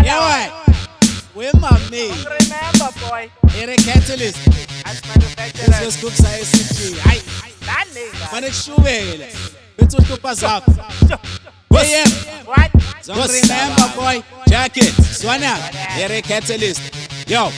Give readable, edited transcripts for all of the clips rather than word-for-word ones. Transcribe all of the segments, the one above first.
Yeah, where my me? Remember, boy. Here catalyst. As manufacturer. This was good science CG. Aye. That nigga. Mane kushubele. Bethu uhlupha zakho. Yeah. What? Don't remember, boy. Jacket. Swana. Here catalyst. Yo.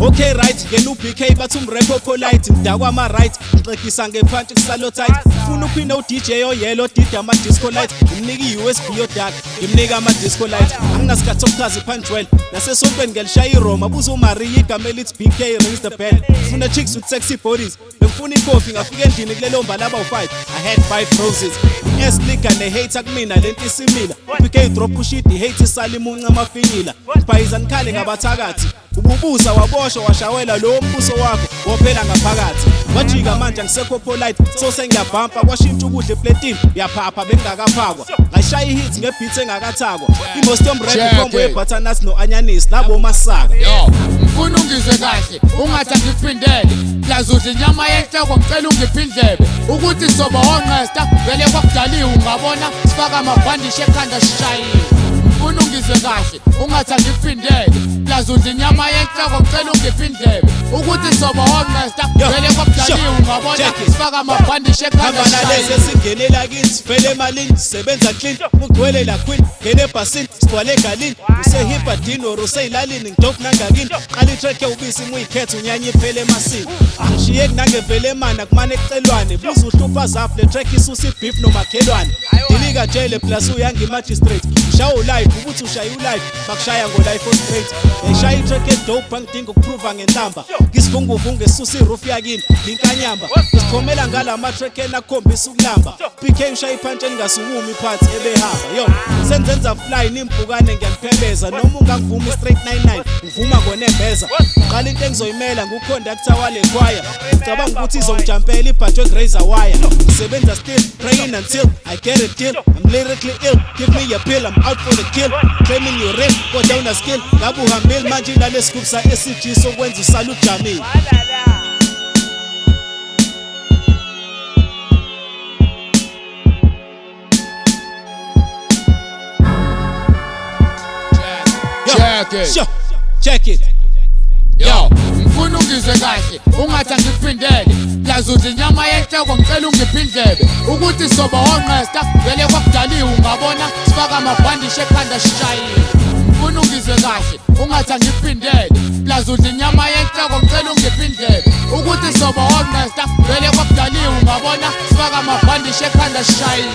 Okay right, ngena uBK bathi umrap polite ngidakwa ama right ngixekisa ngephantsi kusalo tight ufuna uphina uDJ oyelo dida ama disco light ngimnika iUSB yodark ngimnika ama disco light anginasikhathi sokuchaza ipunchwell nasesontweni ngelishaya iRoma buza uMaria igama elithi BK rings the bell ufuna chicks with sexy bodies bengifuna icoffee ngafika endlini kulelo mbalaba u5 I had 5 roses S liquor ne hater kumina lento isimila BK drop ushit hate isalima unca amafinyila bhayiza nikhale ngabathakathi ububuza waboshwa washawela lo mbuso wakho wophela ngaphakathi wajika manje angisekho polite so sengiyabhampa kwashintsha ukudla eplatini yaphapha bengakaphakwa ngashaya ihit ngebeat engakathakwa imost yomrap combo yebutternut no anyanisi labo masaka yo ngifuna ungizwe kahle ungathi angiphindele plaza uthi inyama yenhloko ngicela ungiphindlebe ukuthi soba honqesta vele kwakudaliwe ungabona sifaka amabhandishe ekhanda sishayile ngifuna ungizwe kahle ungathi angiphindele plaza uthi inyama yenhloko ngicela ungiphindlebe ukuthi soba honqesta vele kwakudaliwe ungabona sifaka amabhandishe ekhanda sishayile lezi singenela kithi vele emalini sebenza clean ugcwele la queen ngene ebhasini sigcwale egalini usehibadini or useyilalini ngidok nangakini qala itrack ubisi muyikhetha unyanya iphele emasini ngishiye kunangevele emana kumane kucelwane buza uhlupha zafu le track isusa ibeef nomakhelwane dilika jail plus uyanga imagistrate ushawo live ukuthi ushaye ulive bakushaya ngo life on straight ngishaya itrack edope angidinga ukuprova ngenhlamba ngisivunguvunge isusa iroof yakini inkanyamba isikhomela ngalama track enakhombisa ukulamba BK ushaya ipunch engasukumi phansi ebehamba yo senzenza fly nimpukane ngiyaphebeza noma ungangivuma straight 99 ngivuma ngonembeza qala into engizoyimela nguconductor wale choir ngicabanga ukuthi izongijampela ibhajwe grazer wire ngisebenza still praying until I get a deal I'm lyrically ill give me a pill I'm out for the kill claiming your rap go down a skill ngabe uhambile manje ilale scoop sa SG sokwenza usala ujamile Check it. Yo, ngifuna ungizwe kahle ungathi angiphindele plaza uthi inyama yenhloko ngicela ungiphindlebe ukuthi soba honqesta vele kwakudaliwe ungabona sifaka amabhandishe ekhanda sishayile ngifuna ungizwe kahle ungathi angiphindele plaza uthi inyama yenhloko ngicela ungiphindlebe ukuthi soba honqesta vele kwakudaliwe ungabona sifaka amabhandishe ekhanda sishayile